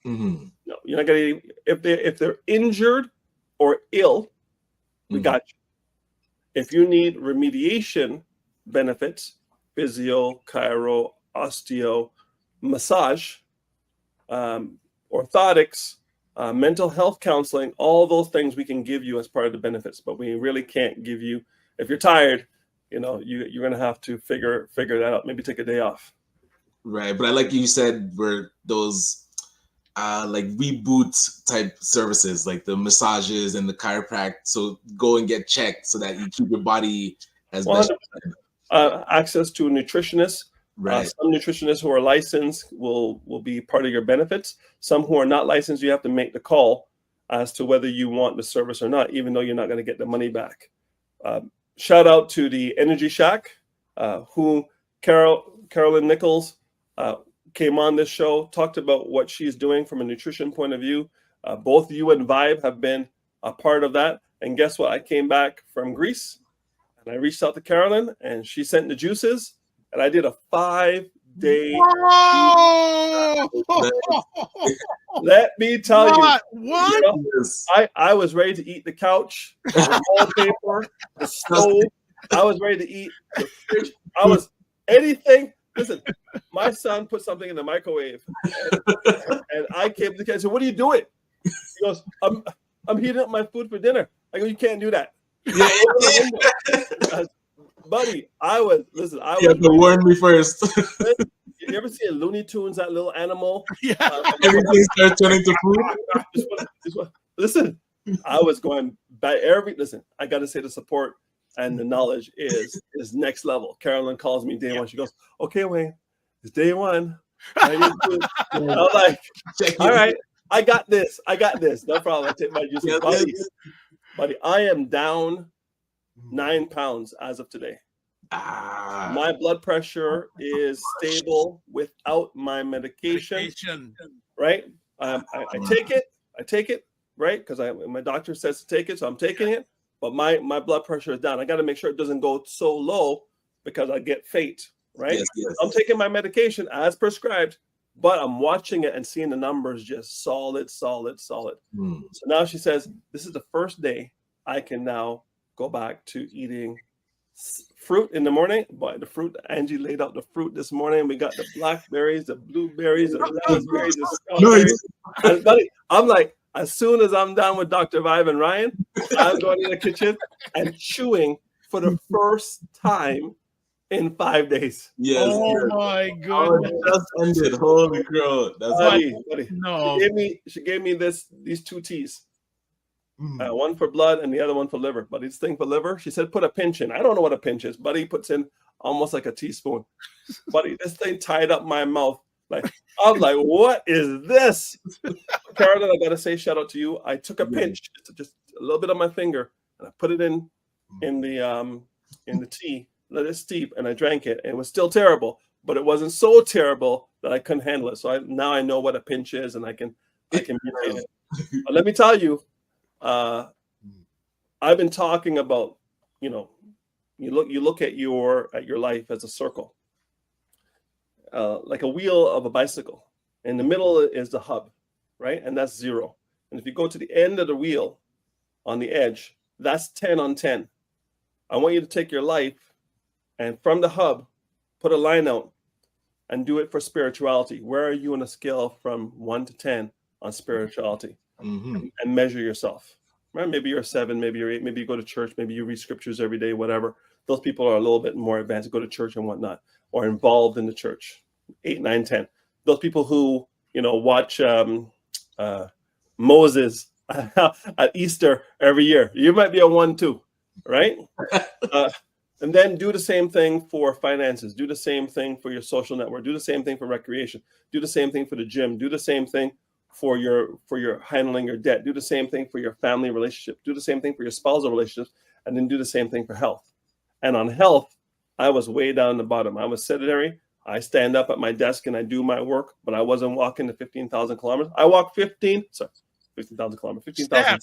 S1: No, you're not going to. If they're injured or ill, we got you. If you need remediation benefits, physio, chiro, osteo, massage, orthotics, mental health counseling, all those things we can give you as part of the benefits, but we really can't give you, if you're tired, you're going to have to figure that out. Maybe take a day off.
S4: Right. But I like you said, were those like reboot type services, like the massages and the chiropractic. So go and get checked so that you keep your body as best.
S1: Access to a nutritionist.
S4: Right.
S1: Some nutritionists who are licensed will be part of your benefits. Some who are not licensed, you have to make the call as to whether you want the service or not, even though you're not going to get the money back. Shout out to the Energy Shack, who Carolyn Nichols came on this show, talked about what she's doing from a nutrition point of view. Both you and Vibe have been a part of that. And guess what? I came back from Greece and I reached out to Carolyn and she sent the juices. And I did a 5-day. Let me tell you. What? I was ready to eat the couch, the wallpaper, the stove. I was ready to eat the fridge. I was anything. Listen, my son put something in the microwave, and I came to the kitchen and said, "What are you doing?" He goes, "I'm heating up my food for dinner." I go, "You can't do that." Buddy, you have to warn me first. You ever see a Looney Tunes, that little animal?
S3: Yeah.
S4: Everything starts turning to food.
S1: Listen, I was going by listen, I got to say the support and the knowledge is next level. Carolyn calls me day one. She goes, "Okay, Wayne, it's day one. I was like, all right, I got this. No problem. I take my juice. Buddy, I am down 9 pounds as of today. My blood pressure is stable without my medication. Right? I take it, right? Because my doctor says to take it, so I'm taking it. But my blood pressure is down. I got to make sure it doesn't go so low because I get faint. Right? Yes. I'm taking my medication as prescribed, but I'm watching it and seeing the numbers just solid. So now she says, this is the first day I can now go back to eating fruit in the morning. But the fruit, Angie laid out the fruit this morning. We got the blackberries, the blueberries, the raspberries, the strawberries. And buddy, I'm like, as soon as I'm done with Dr. Vibe and Ryan, I'm going in the kitchen and chewing for the first time in 5 days.
S4: Yes.
S3: Oh
S4: yes.
S3: my
S4: Oh,
S3: goodness.
S4: it just ended. Holy crow. That's
S1: Buddy,
S3: No.
S1: She gave me these 2 teas.
S4: Mm.
S1: One for blood and the other one for liver. But this thing for liver, she said, put a pinch in. I don't know what a pinch is. Buddy puts in almost like a teaspoon. Buddy, this thing tied up my mouth. Like, I'm like, what is this? Carolyn, I gotta say, shout out to you. I took a pinch, just a little bit on my finger, and I put it in the tea, let it steep, and I drank it. And it was still terrible, but it wasn't so terrible that I couldn't handle it. So now I know what a pinch is, and I can maintain it. But let me tell you, I've been talking about, you look at your life as a circle, like a wheel of a bicycle. In the middle is the hub, right? And that's 0. And if you go to the end of the wheel on the edge, that's 10 on 10. I want you to take your life and from the hub, put a line out and do it for spirituality. Where are you on a scale from 1 to 10 on spirituality?
S4: Mm-hmm.
S1: And measure yourself. Right? Maybe you're a 7, maybe you're 8, maybe you go to church, maybe you read scriptures every day, whatever. Those people are a little bit more advanced, go to church and whatnot, or involved in the church. 8, 9, 10. Those people who, watch Moses at Easter every year. You might be a 1, 2, right? And then do the same thing for finances. Do the same thing for your social network. Do the same thing for recreation. Do the same thing for the gym. Do the same thing for your handling your debt. Do the same thing for your family relationship. Do the same thing for your spousal relationships, and then do the same thing for health. And on health, I was way down the bottom. I was sedentary. I stand up at my desk and I do my work, but I wasn't walking the 15,000 kilometers. I walked 15,000 kilometers, 15,000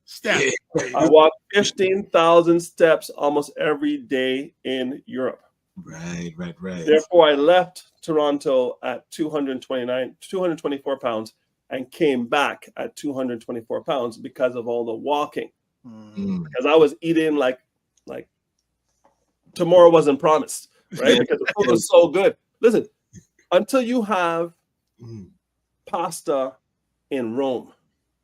S1: steps. I walk 15,000 steps almost every day in Europe.
S4: Right.
S1: Therefore, I left Toronto at 224 pounds and came back at 224 pounds because of all the walking. Because I was eating like tomorrow wasn't promised, right? Because the food was so good. Listen, until you have pasta in Rome,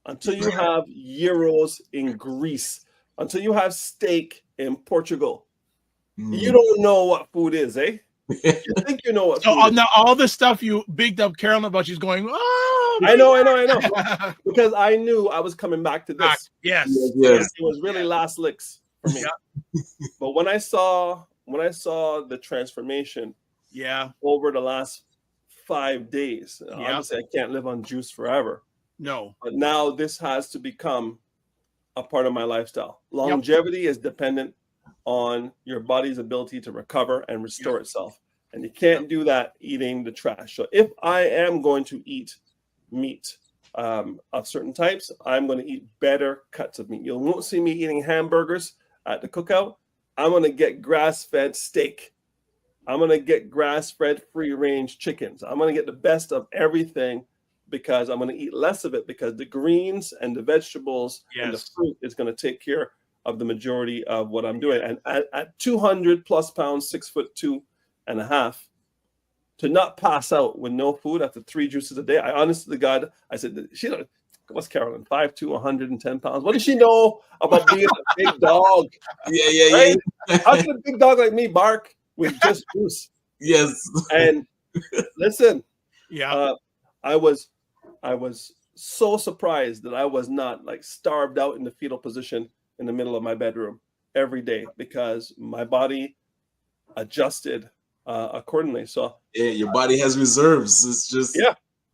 S1: until you have gyros in Greece, until you have steak in Portugal, you don't know what food is, eh? You think you know what food is.
S3: Now all the stuff you bigged up Carolyn about, she's going, oh,
S1: I know. Because I knew I was coming back to this.
S3: Yes.
S1: It was really last licks for me. But when I saw the transformation over the last 5 days, obviously I can't live on juice forever.
S3: No.
S1: But now this has to become a part of my lifestyle. Longevity is dependent on your body's ability to recover and restore itself. And you can't do that eating the trash. So if I am going to eat meat of certain types, I'm going to eat better cuts of meat. You won't see me eating hamburgers at the cookout. I'm going to get grass-fed steak. I'm going to get grass-fed free-range chickens. I'm going to get the best of everything because I'm going to eat less of it because the greens and the vegetables and the fruit is going to take care of the majority of what I'm doing. And at 200 plus pounds, 6'2.5", to not pass out with no food after 3 juices a day. I honestly, God, I said, what's Carolyn? 5'2", 110 pounds. What does she know about being a big dog?
S4: Yeah.
S1: How can a big dog like me bark with just juice?
S4: Yes.
S1: And listen, I was so surprised that I was not like starved out in the fetal position in the middle of my bedroom every day because my body adjusted accordingly. So
S4: your body has reserves. It's just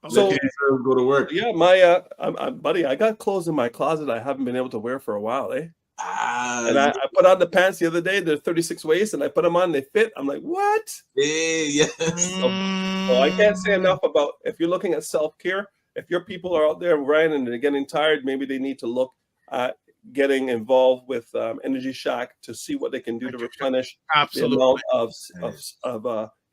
S1: so
S4: reserves go to work.
S1: Yeah, my buddy, I got clothes in my closet I haven't been able to wear for a while, eh? And I put on the pants the other day. They're 36 waist, and I put them on. They fit. I'm like, what?
S4: Yes.
S1: So I can't say enough about if you're looking at self-care. If your people are out there, Ryan, and they're getting tired, maybe they need to look at getting involved with Energy Shack to see what they can do to replenish the amount of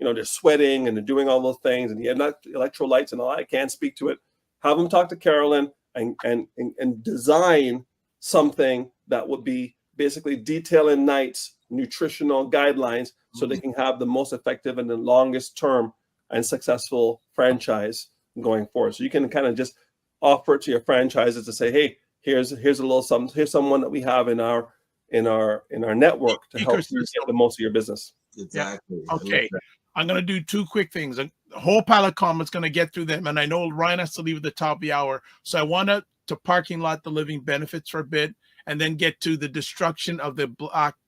S1: they're sweating and they're doing all those things and electrolytes and all that. I can't speak to it. Have them talk to Carolyn and design something that would be basically detailing Knight's nutritional guidelines so they can have the most effective and the longest term and successful franchise going forward. So you can kind of just offer it to your franchises to say, hey, here's a little something. Here's someone that we have in our network to help you get the most of your business.
S4: Exactly.
S3: Okay. I'm going to do two quick things. A whole pile of comments, going to get through them. And I know Ryan has to leave at the top of the hour. So I want to parking lot the living benefits for a bit and then get to the destruction of the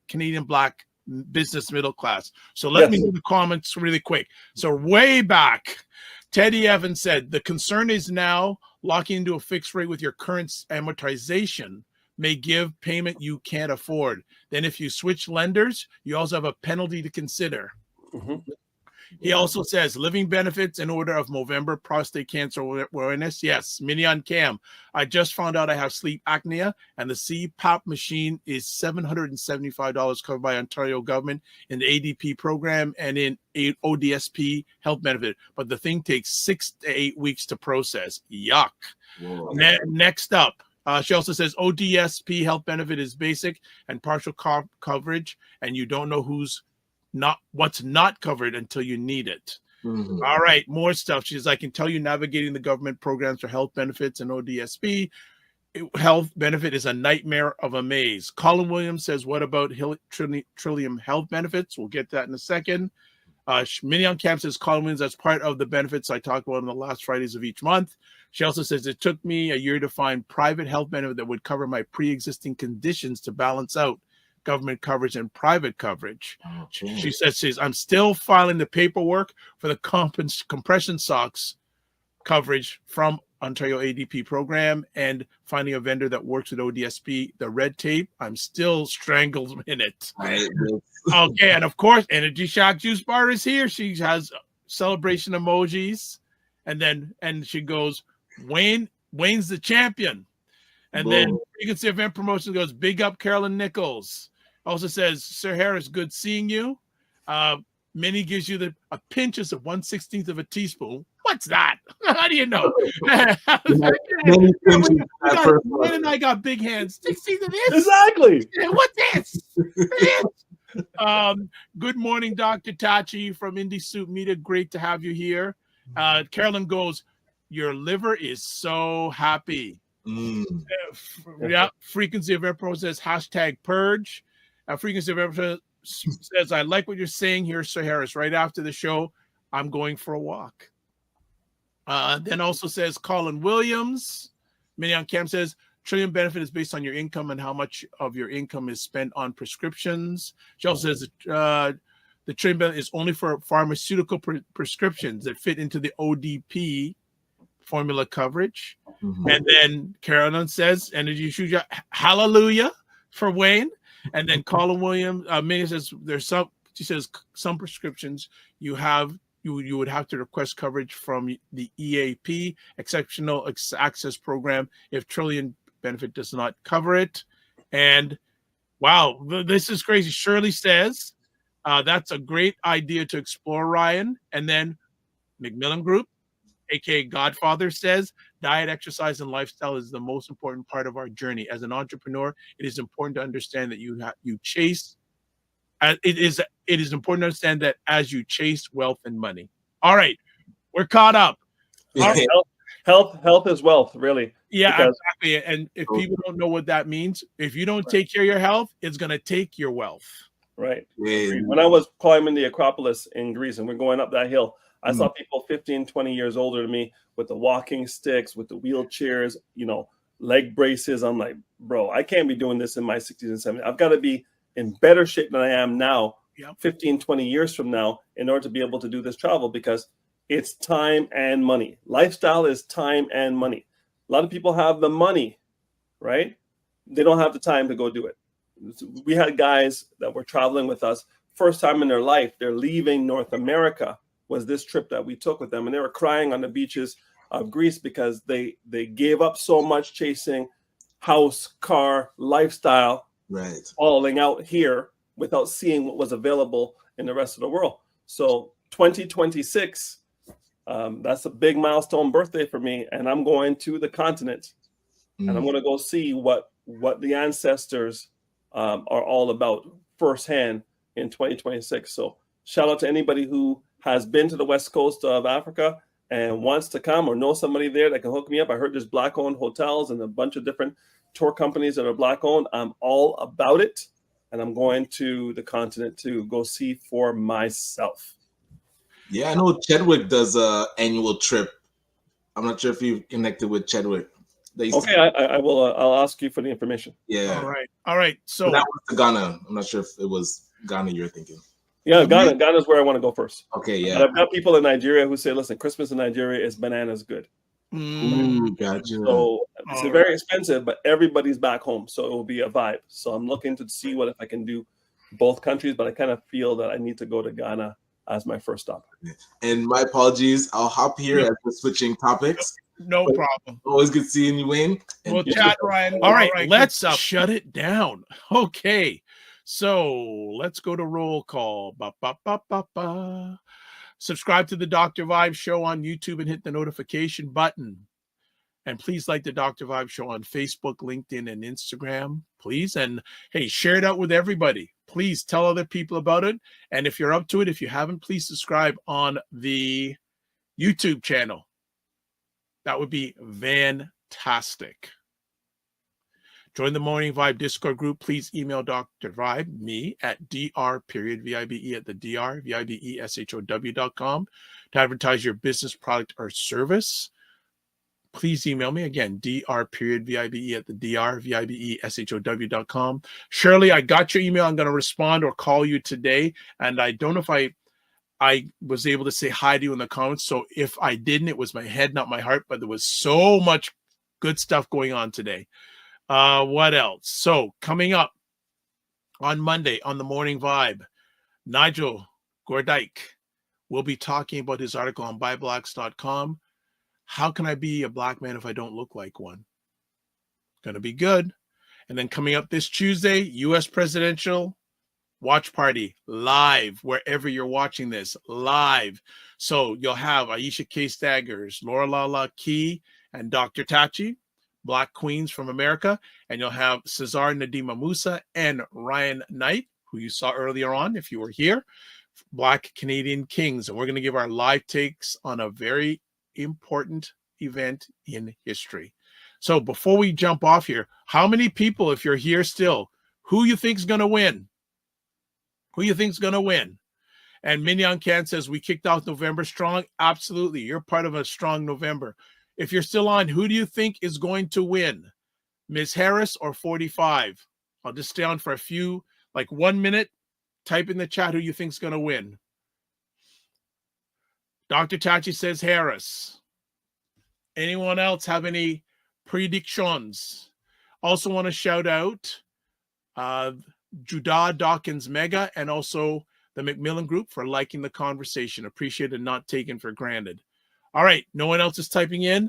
S3: Canadian Black business middle class. So let me do the comments really quick. So way back, Teddy Evans said, the concern is now locking into a fixed rate with your current amortization may give payment you can't afford. Then if you switch lenders, you also have a penalty to consider.
S1: Mm-hmm.
S3: He also says living benefits in order of Movember, prostate cancer awareness. Yes, Minion Cam. I just found out I have sleep apnea, and the CPAP machine is $775 covered by Ontario government in the ADP program and in ODSP health benefit. But the thing takes 6 to 8 weeks to process. Yuck. Next up. She also says ODSP health benefit is basic and partial coverage, and you don't know what's not covered until you need it.
S4: Mm-hmm.
S3: All right, more stuff. She says, I can tell you navigating the government programs for health benefits and ODSP health benefit is a nightmare of a maze. Colin Williams says, what about Trillium health benefits? We'll get that in a second. Minion Camp says, Colin Williams, that's part of the benefits I talk about on the last Fridays of each month. She also says, it took me a year to find private health benefit that would cover my pre-existing conditions to balance out government coverage and private coverage. She says, I'm still filing the paperwork for the compression socks coverage from Ontario ADP program and finding a vendor that works with ODSP. The red tape, I'm still strangled in it. Okay, and of course, Energy Shock Juice Bar is here. She has celebration emojis, and she goes, Wayne's the champion. And then you can see Event Promotion goes, big up Carolyn Nichols. Also says, Sir Harris, good seeing you. Minnie gives you a pinch of 1/16 of a teaspoon. What's that? How do you know? Wayne and I got big hands. 16 of this?
S1: Exactly.
S3: What's this? Good morning, Dr. Tachi from Indie Soup Media. Great to have you here. Carolyn goes, your liver is so happy. Frequency of Emperor says #purge. Frequency of Emperor says, I like what you're saying here, Sir Harris. Right after the show, I'm going for a walk. Then also says Colin Williams. Minion Cam says, Trillium benefit is based on your income and how much of your income is spent on prescriptions. She also says the Trillium benefit is only for pharmaceutical prescriptions that fit into the ODP formula coverage. And then Carolyn says, Energy Shuja, hallelujah for Wayne. And then Colin Williams, Minnie says, she says some prescriptions you would have to request coverage from the EAP, Exceptional Access Program, if Trillium benefit does not cover it. And wow, this is crazy. Shirley says, that's a great idea to explore, Ryan. And then McMillan Group, aka Godfather, says diet, exercise, and lifestyle is the most important part of our journey. As an entrepreneur, it is important to understand that you chase. It is important to understand that as you chase wealth and money. All right, we're caught up.
S1: Right. Health is wealth, really.
S3: Yeah, exactly. And if people don't know what that means, if you don't take care of your health, it's going to take your wealth.
S1: Right. When I was climbing the Acropolis in Greece and we're going up that hill, I saw people 15, 20 years older than me with the walking sticks, with the wheelchairs, leg braces. I'm like, bro, I can't be doing this in my 60s and 70s. I've got to be in better shape than I am now, 15, 20 years from now, in order to be able to do this travel, because it's time and money. Lifestyle is time and money. A lot of people have the money, right? They don't have the time to go do it. We had guys that were traveling with us, first time in their life, they're leaving North America, was this trip that we took with them. And they were crying on the beaches of Greece because they gave up so much chasing house, car, lifestyle, falling out here without seeing what was available in the rest of the world. So 2026, that's a big milestone birthday for me. And I'm going to the continent and I'm going to go see what the ancestors are all about firsthand in 2026. So shout out to anybody who has been to the west coast of Africa and wants to come or knows somebody there that can hook me up, I heard there's Black-owned hotels and a bunch of different tour companies that are Black-owned. I'm all about it, and I'm going to the continent to go see for myself.
S4: Yeah, I know Chadwick does a annual trip. I'm not sure if you've connected with Chadwick.
S1: Okay, I will. I'll ask you for the information.
S4: Yeah.
S3: All right. So
S4: that was to Ghana. I'm not sure if it was Ghana you're thinking.
S1: Yeah, Ghana. Ghana's where I want to go first.
S4: Okay, yeah.
S1: But I've got people in Nigeria who say, "Listen, Christmas in Nigeria is bananas good."
S4: Gotcha.
S1: So it's very expensive, but everybody's back home, so it will be a vibe. So I'm looking to see if I can do both countries, but I kind of feel that I need to go to Ghana as my first stop.
S4: And my apologies, I'll hop here as we're switching topics.
S3: No problem.
S4: Always good seeing you, Wayne.
S3: We'll chat, Ryan. All right, let's shut it down. Okay, so let's go to roll call. Ba, ba, ba, ba, ba. Subscribe to the Dr. Vibe Show on YouTube and hit the notification button. And please like the Dr. Vibe Show on Facebook, LinkedIn, and Instagram, please. And hey, share it out with everybody. Please tell other people about it. And if you're up to it, if you haven't, please subscribe on the YouTube channel. That would be fantastic. Join the Morning Vibe Discord group. Please email Dr. Vibe, me, at dr.vibe at the drvibeshow.com to advertise your business, product, or service. Please email me again, dr.vibe at the drvibeshow.com. Shirley, I got your email. I'm going to respond or call you today. And I don't know if I was able to say hi to you in the comments. So if I didn't, it was my head, not my heart. But there was so much good stuff going on today. What else? So coming up on Monday on the Morning Vibe, Nigel Gordyke will be talking about his article on BuyBlacks.com. How can I be a black man if I don't look like one? Going to be good. And then coming up this Tuesday, U.S. presidential watch party live, wherever you're watching this, live. So you'll have Aisha K. Staggers, Laura Lala Key, and Dr. Tachi, Black Queens from America. And you'll have Cesar Nadima Musa and Ryan Knight, who you saw earlier on if you were here, Black Canadian Kings. And we're going to give our live takes on a very important event in history. So before we jump off here, how many people, if you're here still, who you think's going to win? Who you think's going to win? And Mignon Can says, we kicked off November strong. Absolutely. You're part of a strong November. If you're still on, who do you think is going to win? Ms. Harris or 45? I'll just stay on for a few, like 1 minute. Type in the chat who you think's going to win. Dr. Tachi says Harris. Anyone else have any predictions? Also want to shout out Judah Dawkins Mega and also the McMillan Group for liking the conversation. Appreciate it, not taken for granted. All right, no one else is typing in.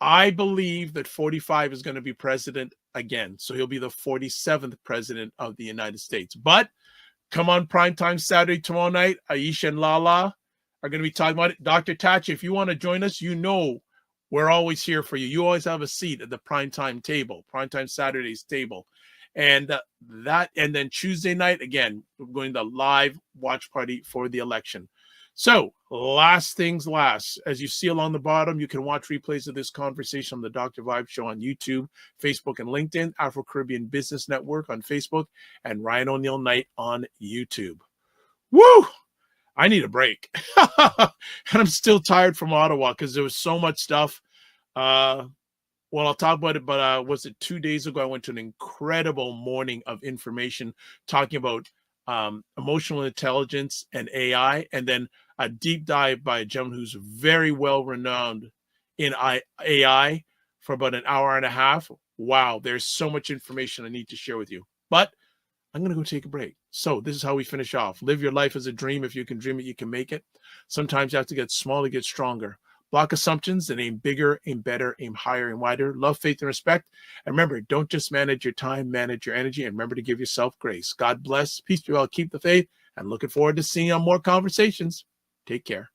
S3: I believe that 45 is going to be president again. So he'll be the 47th president of the United States. But come on primetime Saturday tomorrow night, Aisha and Lala are going to be talking about it. Dr. Tachi, if you want to join us, you know we're always here for you. You always have a seat at the primetime table, primetime Saturdays table. And then Tuesday night, again, we're going to the live watch party for the election. So last things last, as you see along the bottom, you can watch replays of this conversation on the Dr. Vibe Show on YouTube, Facebook, and LinkedIn, Afro-Caribbean Business Network on Facebook, and Ryan O'Neill Knight on YouTube. Woo! I need a break. And I'm still tired from Ottawa because there was so much stuff. Well, I'll talk about it, but was it 2 days ago? I went to an incredible morning of information talking about emotional intelligence and AI, and then a deep dive by a gentleman who's very well renowned in AI for about an hour and a half. Wow, there's so much information I need to share with you. But I'm going to go take a break. So this is how we finish off. Live your life as a dream. If you can dream it, you can make it. Sometimes you have to get small to get stronger. Block assumptions and aim bigger, aim better, aim higher and wider. Love, faith, and respect. And remember, don't just manage your time, manage your energy, and remember to give yourself grace. God bless. Peace be well. Keep the faith. And looking forward to seeing you on more conversations. Take care.